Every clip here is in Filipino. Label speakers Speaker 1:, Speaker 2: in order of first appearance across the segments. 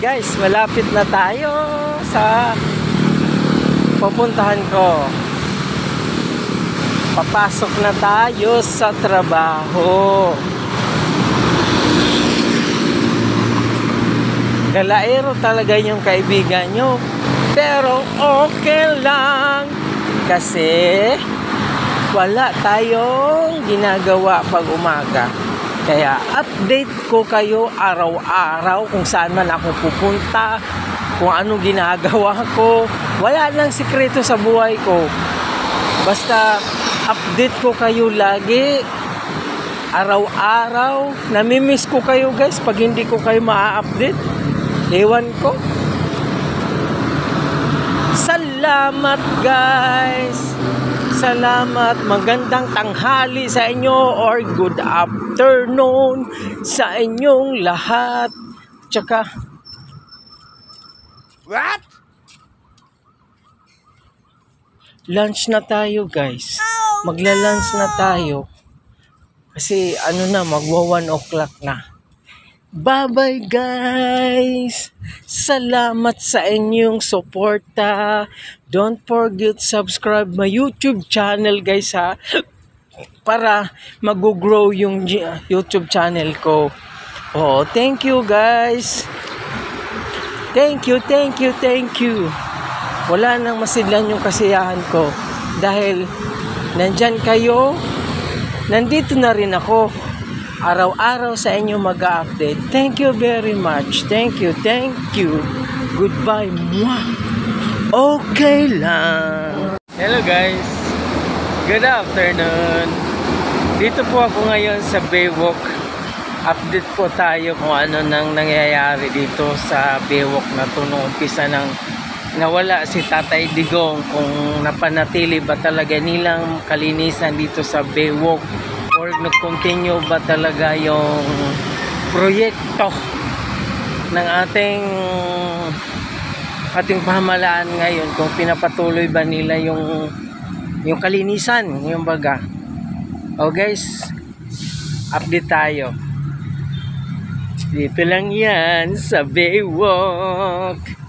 Speaker 1: Guys, malapit na tayo sa pupuntahan ko. Papasok na tayo sa trabaho. Galaero talaga yung kaibigan nyo. Pero okay lang. Kasi wala tayong ginagawa pag umaga. Kaya update ko kayo araw-araw kung saan man ako pupunta, kung anong ginagawa ko. Wala nang sikreto sa buhay ko. Basta update ko kayo lagi, araw-araw. Namimiss ko kayo guys pag hindi ko kayo ma-update. Ewan ko. Salamat guys. Salamat. Magandang tanghali sa inyo or good afternoon sa inyong lahat. Tsaka what? Lunch na tayo guys. Magla-lunch na tayo. Kasi ano na, magwa 1 o'clock na. Bye-bye guys! Salamat sa inyong suporta. Don't forget subscribe my YouTube channel guys ha. Para mag-grow yung YouTube channel ko. Oh, thank you guys. Thank you. Wala nang masidlan yung kasiyahan ko. Dahil nandyan kayo. Nandito na rin ako. Araw-araw sa inyo mag-update. Thank you very much. Thank you. Goodbye. Mwah. Okay lang. Hello guys. Good afternoon. Dito po ako ngayon sa Baywalk. Update po tayo kung ano nang nangyayari dito sa Baywalk na ito nung umpisa ng nawala si Tatay Digong. Kung napanatili ba talaga nilang kalinisan dito sa Baywalk or nag-continue ba talaga yung proyekto ng ating pamahalaan ngayon, kung pinapatuloy ba nila yung kalinisan, yung baga. Oh guys, update tayo. Dito lang yan sa Baywalk.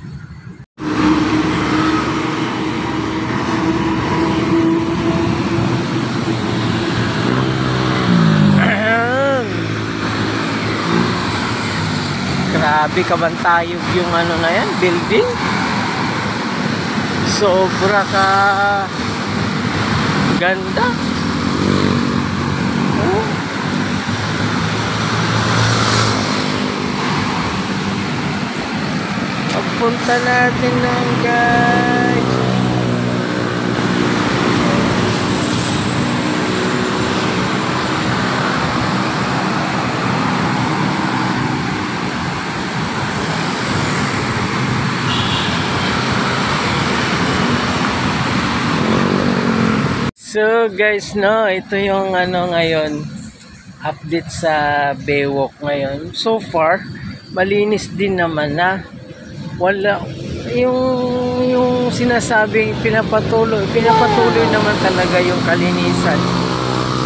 Speaker 1: Grabe kabantayog yung ano na yan, building. Sobra ka ganda. Oh. Pagpunta natin lang guys. So guys, no, ito yung ano ngayon, update sa Baywalk ngayon. So far, malinis din naman na. Wala yung sinasabing pinapatuloy naman talaga yung kalinisan.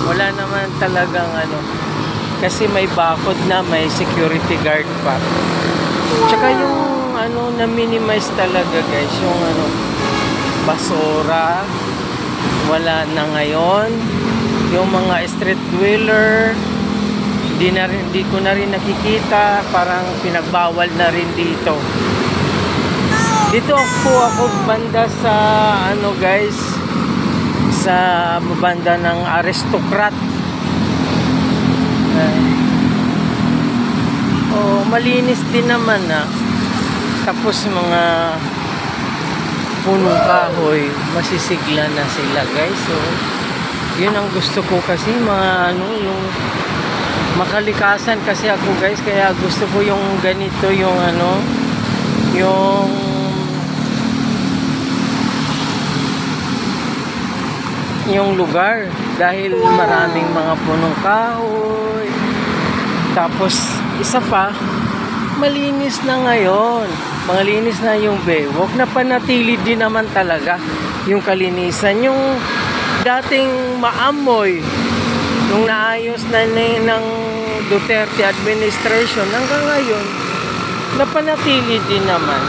Speaker 1: Wala naman talagang ano, kasi may bakod na, may security guard pa. Tsaka yung ano na minimize talaga guys, yung ano, basura. Wala na ngayon. Yung mga street dweller, hindi ko na rin nakikita. Parang pinagbawal na rin dito. Dito ako banda sa ano guys, sa banda ng Aristocrat. Oh, malinis din naman na. Tapos mga punong kahoy, masisigla na sila guys. So yun ang gusto ko kasi, mga ano, yung makalikasan kasi ako guys, kaya gusto ko yung ganito, yung ano, yung lugar, dahil maraming mga punong kahoy. Tapos isa pa, malinis na ngayon. Malinis na yung Baywalk. Napanatili din naman talaga yung kalinisan. Yung dating maamoy, nung naayos na ng Duterte administration, hanggang ngayon napanatili din naman.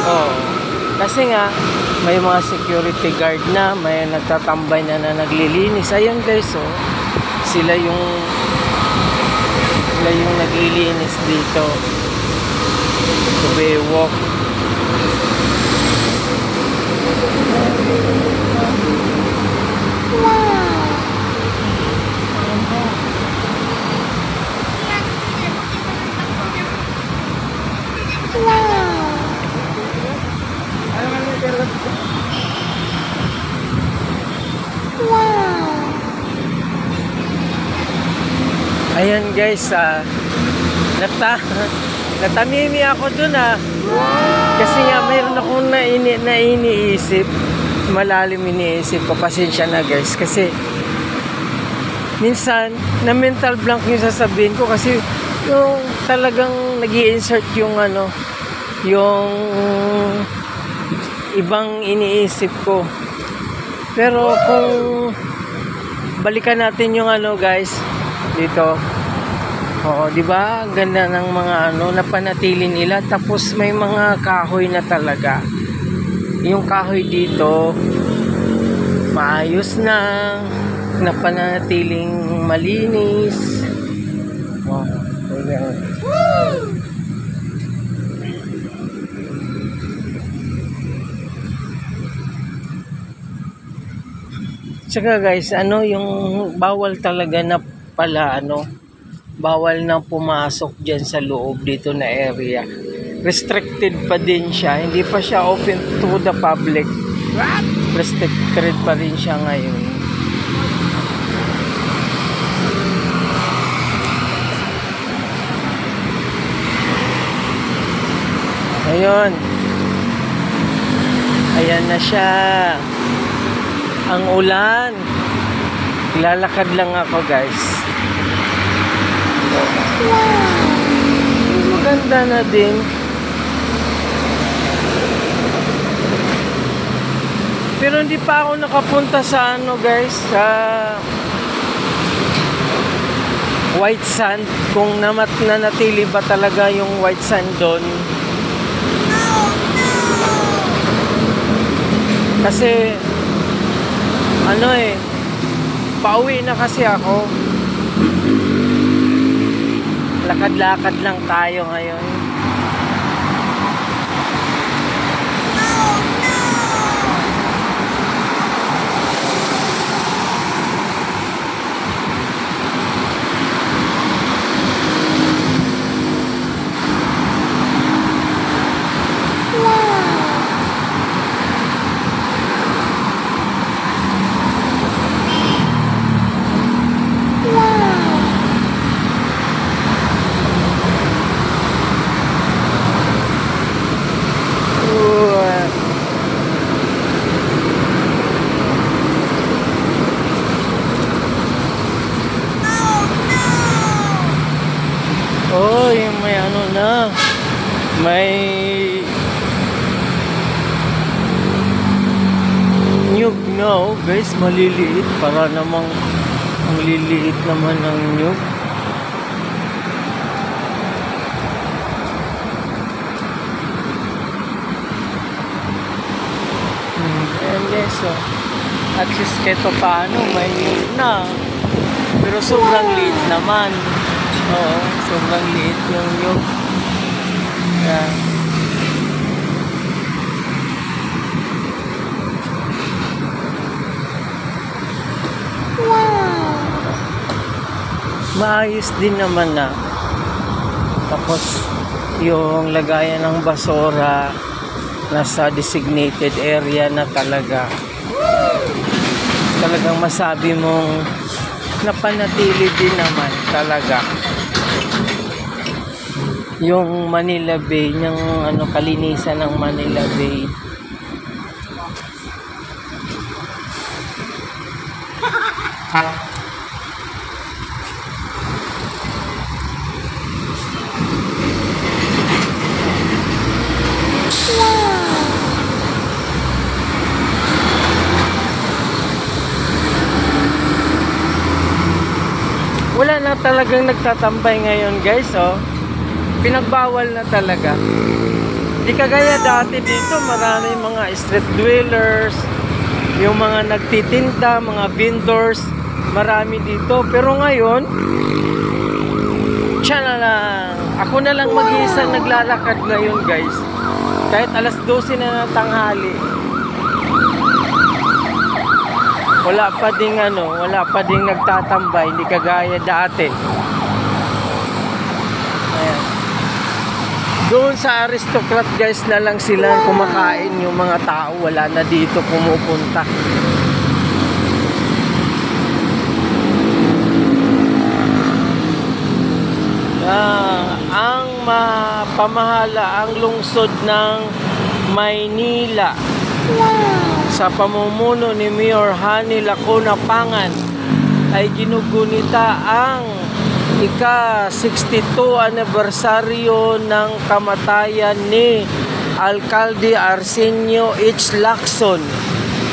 Speaker 1: Oo. Kasi nga, may mga security guard na, may nagtatambay na naglilinis. Ayun guys, oh. Sila yung naglilinis dito. To Baywalk. Ayan guys, natamimi ako dun kasi nga mayroon akong iniisip, malalim iniisip ko. Pasensya na guys, kasi minsan na mental blank yung sasabihin ko, kasi yung talagang nag-i-insert yung yung ibang iniisip ko. Pero kung balikan natin yung guys dito, oo, di ba? Ang ganda ng mga napanatili nila. Tapos may mga kahoy na talaga. Yung kahoy dito maayos na, napanatiling malinis. Wow. Tsaka guys, yung bawal talaga na pala bawal na pumasok dyan sa loob dito na area. Restricted pa din siya, hindi pa siya open to the public. Restricted pa rin siya ngayon. Ayun, ayan na siya. Ang ulan. Lalakad lang ako guys. Maganda na din. Pero hindi pa ako nakapunta sa guys, sa white sand, kung nanatili ba talaga yung white sand doon. Kasi pauwi na kasi ako. Lakad-lakad lang tayo ngayon. Oh, yung may may nyug na guys, maliliit, para namang maliliit naman ang nyug. Ayan guys, so at least kahit paano may nyug na, pero sobrang liit naman. Oo, sobrang liit yung nyug. Ayan. Maayos din naman na. Tapos yung lagayan ng basura nasa designated area na talaga. Talagang masabi mong napanatili din naman talaga yung Manila Bay, yung kalinisan ng Manila Bay. Wala na talagang nagtatambay ngayon guys, oh. Pinagbawal na talaga. Di kagaya dati dito, marami mga street dwellers, yung mga nagtitinda, mga vendors, marami dito. Pero ngayon, siya na lang. Ako na lang mag-iisang naglalakad ngayon, guys. Kahit alas 12 na ng tanghali. Wala pa ding nagtatambay, hindi kagaya dati. Ayan. Doon sa aristocrat, guys, na lang sila kumakain, yung mga tao wala na dito pumupunta. Ang pamahala, ang lungsod ng Maynila sa pamumuno ni Mayor Hani Lacuna Pangan ay ginugunita ang ika-62 anibersaryo ng kamatayan ni Alcalde Arsenio H. Lacson,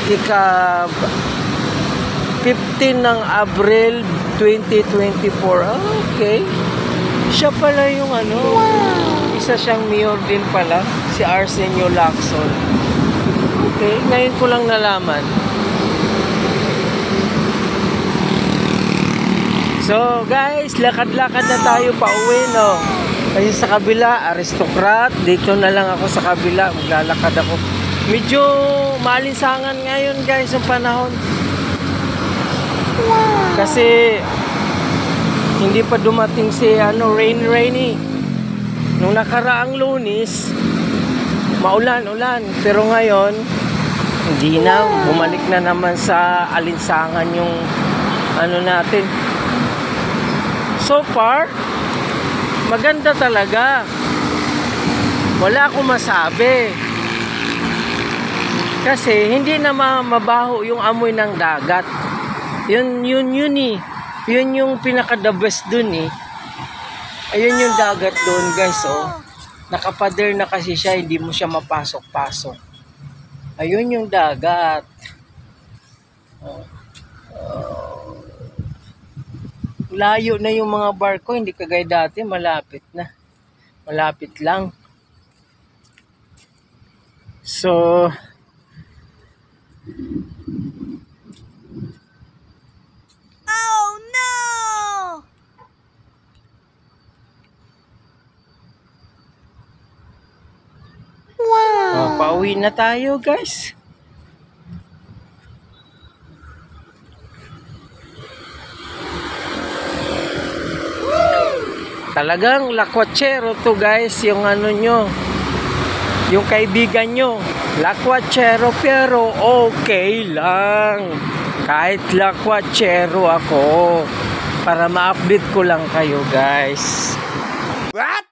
Speaker 1: ika-15 ng Abril 2024. Okay. Siya pala yung isa siyang mayor din pala, si Arsenio Lacson. Okay, ngayon ko lang nalaman. So guys, lakad-lakad na tayo pa uwi, no? Kasi sa kabila, aristocrat. Dito na lang ako sa kabila, maglalakad ako. Medyo maalinsangan ngayon, guys, ang panahon. Kasi hindi pa dumating si rainy. Nung nakaraang Lunes, maulan. Pero ngayon, hindi na. Bumalik na naman sa alinsangan yung natin. So far, maganda talaga. Wala akong masabi. Kasi hindi na mabaho yung amoy ng dagat. Yun eh. Yun yung pinaka-the best dun eh. Ayun yung dagat dun, guys, oh. Nakapader na kasi siya, hindi mo siya mapasok-pasok. Ayun yung dagat. Layo na yung mga barko, hindi kagaya dati, malapit na. Malapit lang. So, pauwi na tayo, guys. Talagang lakwachero to, guys, yung nyo, yung kaibigan nyo. Lakwachero pero okay lang. Kahit lakwachero ako, para ma-update ko lang kayo, guys.
Speaker 2: What?